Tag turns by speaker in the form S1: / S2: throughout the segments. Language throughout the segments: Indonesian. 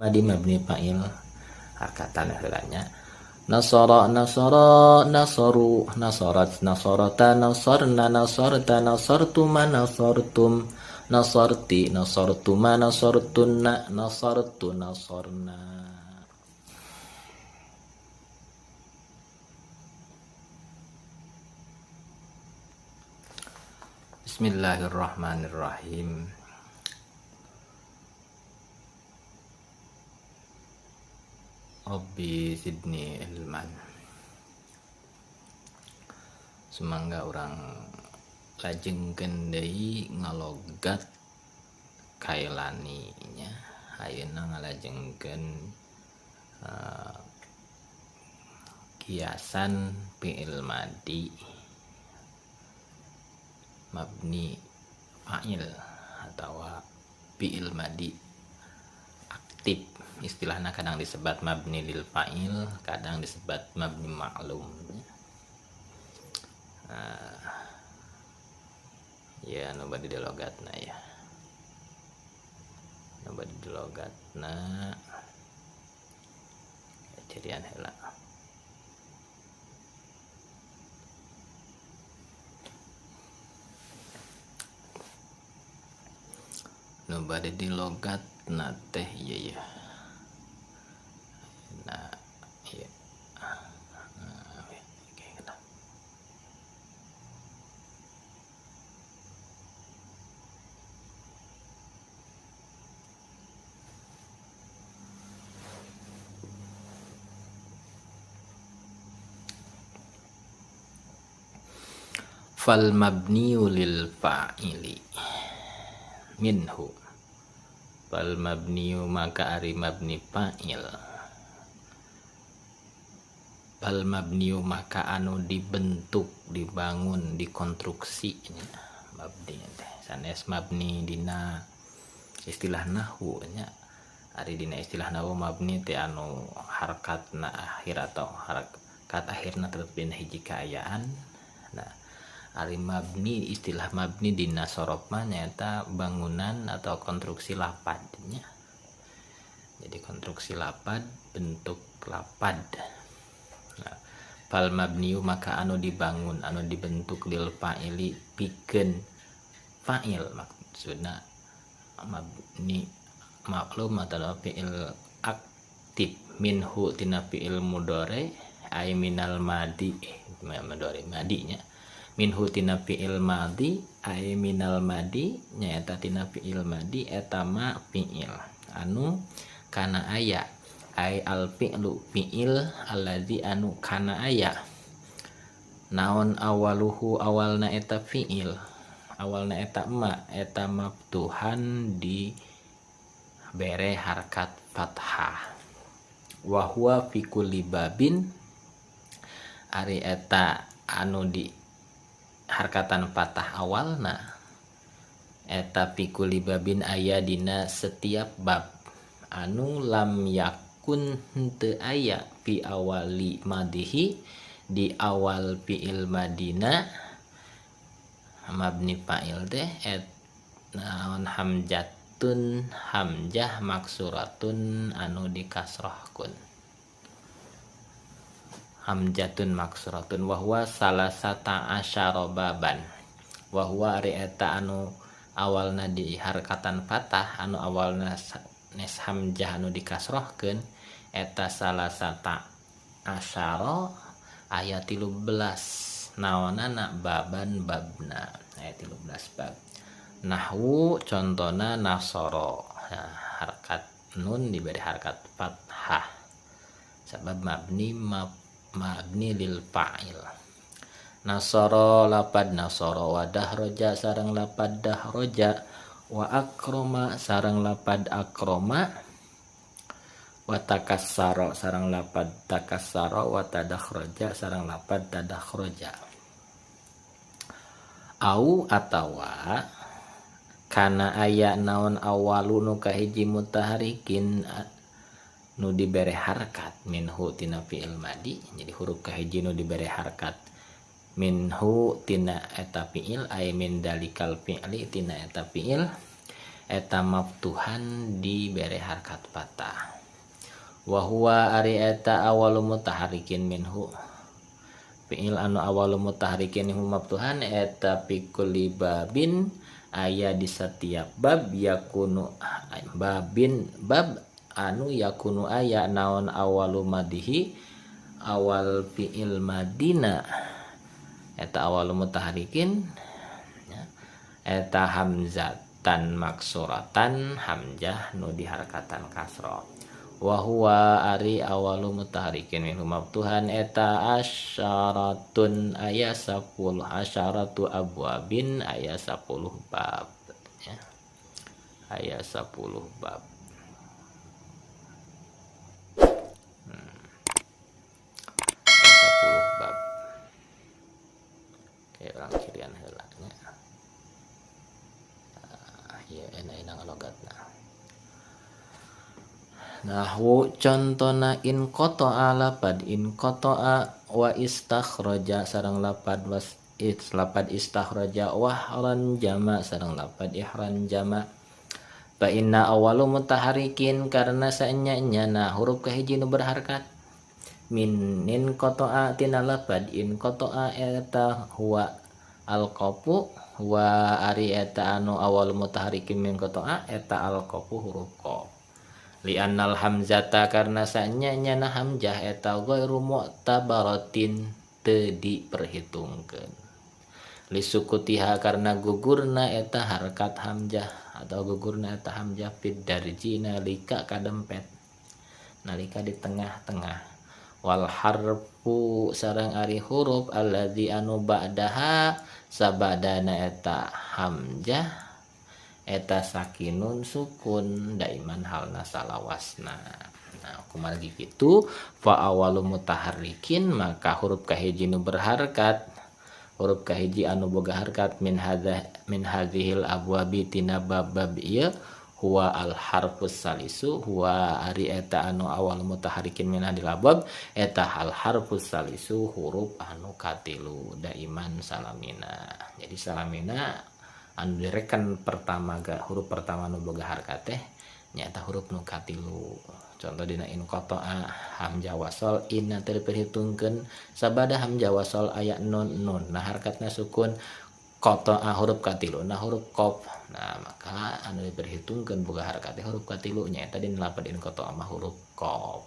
S1: Madi mabni fa'il harkatan heulanya. Nasara nasara nasaru nasarat nasarata nasarna nasarta nasartuma nasartum nasarti nasartuma nasartunna nasartu nasarna. Bismillahirrahmanirrahim. Rabbi zidni ilman. Sumangga orang lajengkeun deui ngalogat kailaninya. Ayeuna ngalajengkeun kiasan fi'il madi mabni fa'il atau fi'il madi aktif. Istilahnya kadang disebut mabni lil fa'il, kadang disebut mabni ma'lum. Ya nobody dilogatna ya. Nobody dilogatna. Jadian heula. Nobody dilogatna teh iya ya. Nah, iya. Fal mabniu lil fa'ili minhu. Fal mabniu maka ari mabni fa'il. Fal mabniu maka anu dibentuk, dibangun, dikonstruksi mabni teh. Sanes mabni dina istilah nahwu nya. Ari dina istilah nahwu mabni teh anu harkatna akhir atau harkat akhirna tetep dina hiji kaayaan. Nah, ari mabni istilah mabni dina sorof mah nyaeta bangunan atau konstruksi lapad nya. Jadi konstruksi lapad, bentuk lapad. Nah, fal mabniu maka anu dibangun, anu dibentuk lil fa'ili pikeun fa'il, maksudna mabni maklum atau fi'il aktif minhu tina fi'il mudhari ay minal madi mudhari madinya minhu tina fi'il madi ay minal madi nyaeta tina fi'il madi eta ma fi'il anu kana aya ay al fi'lu fi'il alladzi anu kana aya naon awaluhu awalna eta fi'il awalna eta maftuhan di bere harkat fathah wa huwa fi kulli babin ari eta anu di harkatan fathah awalna eta fi kulli babin aya dina setiap bab anu lam yakun henteu aya fi awali madihi di awal fi'il madina mabni fa'il teh naon hamjatun hamjah maksuratun anu dikasrohkeun hamjatun maksuratun wa huwa salasata asyara baban wa huwa ari eta anu awalna di harkatan fathah anu awalna nes hamjah anu dikasrohkeun eta salasata asyara ayat 13 naonana baban babna ayat 13 bab nahwu contona nasoro harkat nun diberi harkat fathah sebab mabni lil fa'il nasoro lapad nasoro wa dahroja sareng lapad dahroja wa akroma sareng lapad akroma wa takassara sareng lapad takassara wa tadakhraja sareng lapad tadakhraja au atawa kana aya naon awalunu kahiji mutaharikin nu dibere harkat minhu tina fi'il madi jadi huruf kahiji nu dibere harkat minhu tina eta fi'il ay min dalikal fi'li tina eta fi'il eta maftuhan dibere harkat fathah wa huwa ari eta awalu mutaharikin minhu fi'il anu awalu mutaharikin minhu mabtuhan eta pikulli babin aya di setiap bab yakunu babin bab anu yakunu aya naon awalu madihi awal fi'il madina eta awalu mutaharikin eta hamzatan maksuratan hamzah nu diharakatan kasra wa huwa ari awalu mutaharikin minhu maftuhan eta asyaratun aya 10 asyaratu abwabin aya 10 bab ya. Aya 10 bab 10 bab kayak orang kirian heula nya ieu enak-enak logatna. Nahwu contona in qata'a lapad in qata'a wa istakhraja sareng lapad lapad istakhraja wa ihran jama sareng lapad ihran jama fa inna awalu mutaharikin karena saenya-nyana huruf kahiji nu berharkat min qata'a tina lapad in qata'a eta huwa alqafu wa ari eta anu awalu mutaharikin min qata'a eta alqafu huruf qaf li annal hamzata karena sanyanya hamzah eta ghairu mu'tabaratin teu diperhitungkeun li sukutiha karena gugurna eta harkat hamzah atau gugurna eta hamzah fid darji nalika kadempet nalika di tengah-tengah wal harfu sareng ari huruf alladzi anu ba'daha sabadana eta hamzah eta sakinun sukun daiman halna salawasna. Nah kumaha gitu fa awalu mutaharrikin maka huruf kahiji nu berharkat huruf kahiji anu boga harkat min hadhil abwabi tina bab ieu huwa al harfus salisu huwa ari eta anu awal mutaharrikin min hadhil abwab eta al harfus salisu huruf anu katilu daiman salamina. Jadi salamina anu direkan pertama huruf pertama nu boga harkat teh nyata huruf nu katilu. Contoh dina in qata'a hamzah wasal in teu diperhitungkeun sabada hamzah wasal aya nun nah harkatna sukun qata'a huruf katilu nah huruf qaf. Nah maka anu diperhitungkeun boga harkat teh huruf katilu nyata dina lapad in qata'a mah huruf qaf.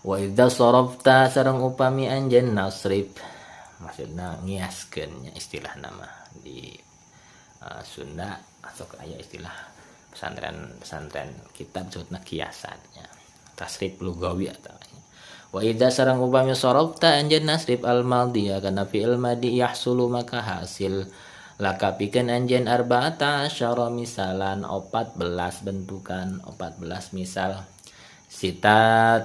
S1: Wa idza sarafta sareng upami anjeun nasrif maksudna ngiaskeun istilah nama di Sunda atau aya istilah pesantren kitab disebutna kiasannya tasrif lugawi atau wa idza sareng upami sarafta anjeun nasrif al madhiya kana fi'il madhi yahsulu maka hasil laka pikeun anjeun arba'ata asyara misalan 14 bentukan 14 misal sitatun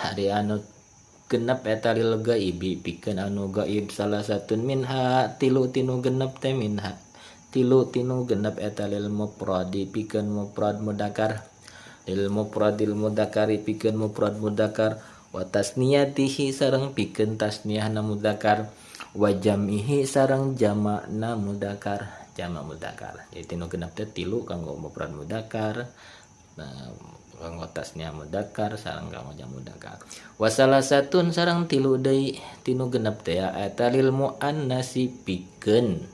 S1: hari anu genep eta lil gaibi pikeun anu gaib salah satun minha tilu tinu genep teh minha tilu tinu genep eta lil mufradi pikeun mufrad mudzakkar lil mufradil mudzakkari pikeun mufrad mudzakkar wa tasniyatihi sareng pikeun tasniyahna mudzakkar wa jam'ihi sareng jamakna mudzakkar jamak mudzakkar. Jadi tinu genep teh tilu kanggo mufrad mudzakkar kanggo tasniah mudzakkar sareng kanggo jamak mudzakkar. Wa salasatun sareng tilu deui tinu genep teh eta lil muannasi pikeun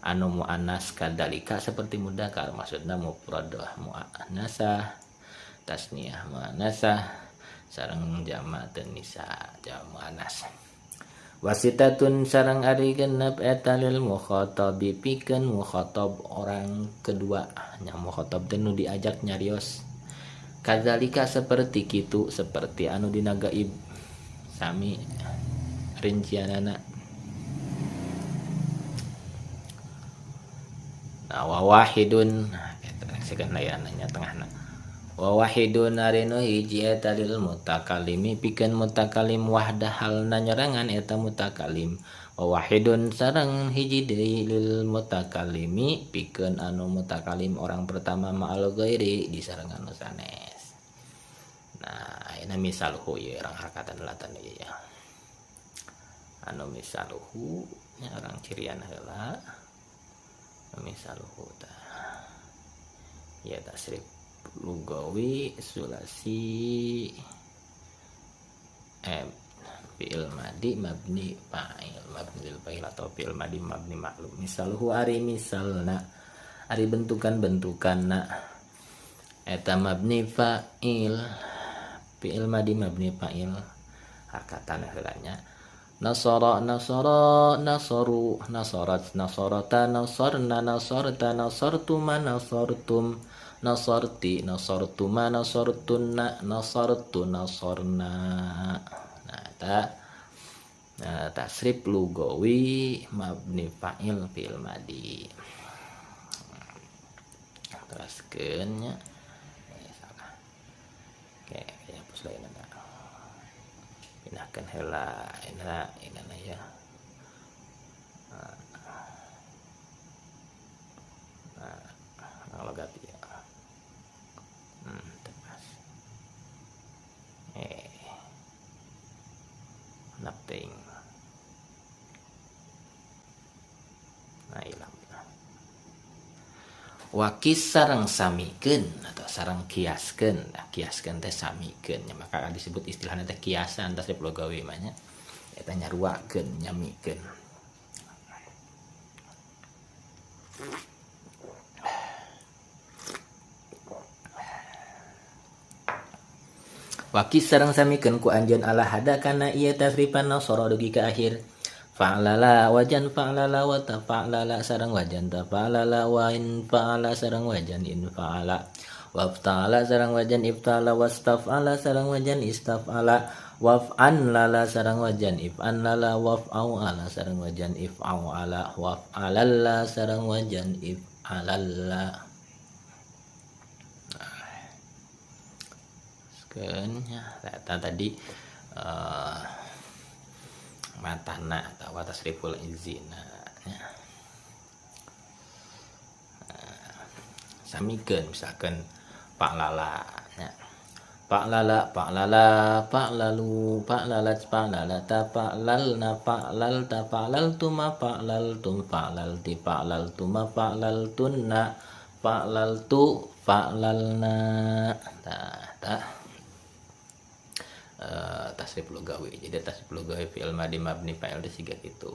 S1: anu muannas kadalika seperti mudzakkar maksudna mufrad muannasah tasniah muannasah sareng jamak nisa jamak muannas. Wasitatun sareng ari genep eta lil mukhatabi pikeun mukhatab orang kedua nya mukhatab teh nu diajak nyarios kadzalika seperti kitu seperti anu dina gaib sami rincianana. Nah wa wahidun eta segan layananya tengahna wa wahidun arinu hiji eta lil mutakallimi pikeun mutakallim wahdah halna nyerangan eta mutakallim wa wahidun sareng hiji deui lil mutakallimi pikeun anu mutakallim orang pertama ma'al ghairi disareng anu sanes. Nah ini misaluhu ya orang harkatan latan ya anu misaluhu nya orang cirian heula misaluhu tah ya tasrif lugawi sulasi fi'il madi mabni fa'il mabni lil fa'il atau fi'il madi mabni maklum. Misalhu ari misalna ari bentukan-bentukanna eta mabni fa'il fi'il madi mabni fa'il hakatan heulanya nasara nasaru nasarat nasarata nasarna nasarta nasartuma nasartum nasarti nasartuma nasartunna nasartu nasarna. Tasrif lugawi mabni fa'il fi'il madi. Teruskeun nya. Oke, hapus lain ada. Pindahkeun heula inana ya. Logat ya. Tepas. Napting. Nah ilang. Wakis sareng samikeun atau sareng kiaskeun. Nah, kiaskeun teh samikeun nya maka disebut istilahna teh kiasan tasrif lugawi mah nya. Eta nyaruakeun nyamikeun. Wakis sareng samikeun ku anjeun ala hada kana ieu tasrifan nasara dugi ka akhir fa'lala wajan fa'lala wa tafa'lala sareng wajan tafa'lala wa in fa'ala sareng wajan in fa'ala wafta'ala sareng wajan ifta'ala wastaf'ala sareng wajan istaf'ala waf'an lala sareng wajan if'an lala waf'ala sareng wajan if'ala waf'alalla sareng wajan if'alalla. Tadi matana atau tasriful izina samikeun misalkan fa'lala nya fa'lala fa'lala fa'lalu fa'lalat fa'lalata fa'lalna fa'lalta fa'laltuma fa'laltum fa'lalti fa'laltuma fa'laltunna fa'laltu fa'lalna. Tasrif lugawi. Jadi tasrif lugawi fi'il madi mabni fa'il teh siga kitu.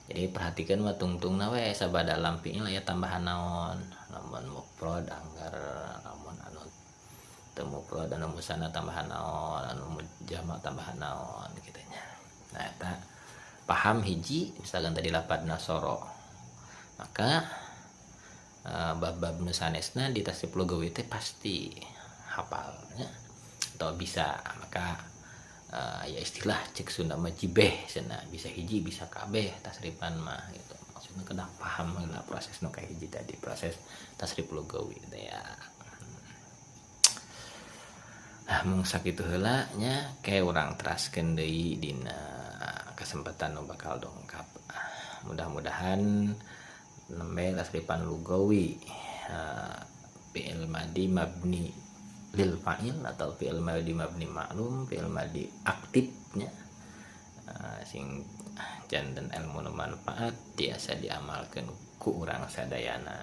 S1: Jadi perhatikan mah tungtungna we sabada dalam fi'il aya tambahan naon. Lamun mufrad anggar lamun anu teu mufrad anu musanna tambahan naon, anu jamak tambahan naon kitu nya. Nah eta paham hiji misalkan tadi lafaz nasara. Maka bab-bab nu sanesna di tasrif lugawi teh pasti hafal nya atau bisa. Maka ya istilah cek Sunda mah jibeh cenah bisa hiji bisa kabeh tasrifan mah gitu. Maksudnya kedah paham lah proses nu kayak hiji tadi proses tasrif lugawi teh ya. Nah mung sakitu heula nya kayak urang teraskeun deui dina kesempatan nu bakal dongkap. Mudah-mudahan nembe tasrifan lugawi fi'il madi mabni lil fa'il atau fi'il madi mabni maklum fi'il madi aktifnya sing janten ilmu manfaat tiasa diamalkeun ku urang sadayana.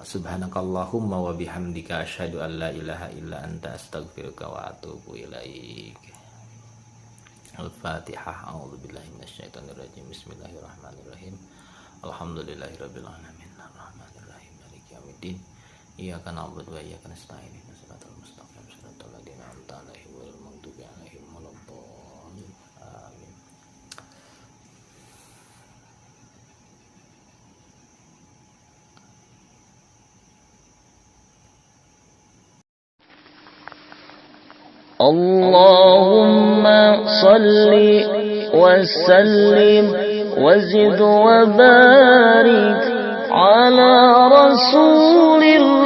S1: Subhanakallahumma wa bihamdika asyhadu an la ilaha illa anta astaghfiruka wa atubu ilaik. Al-Fatihah. A'udzubillahi minasyaitonir rajim. Bismillahirrahmanirrahim. Alhamdulillahirabbil alamin. Arrahmanirrahim. Maliki yaumiddin. Iyyaka na'budu wa iyyaka nasta'in. Ihdinas siratal mustaqim. Shiratal ladzina an'amta 'alaihim ghairil maghdubi 'alaihim waladdallin. Amin.
S2: Allahumma salli wa sallim wa zid wa barik ala rasulillah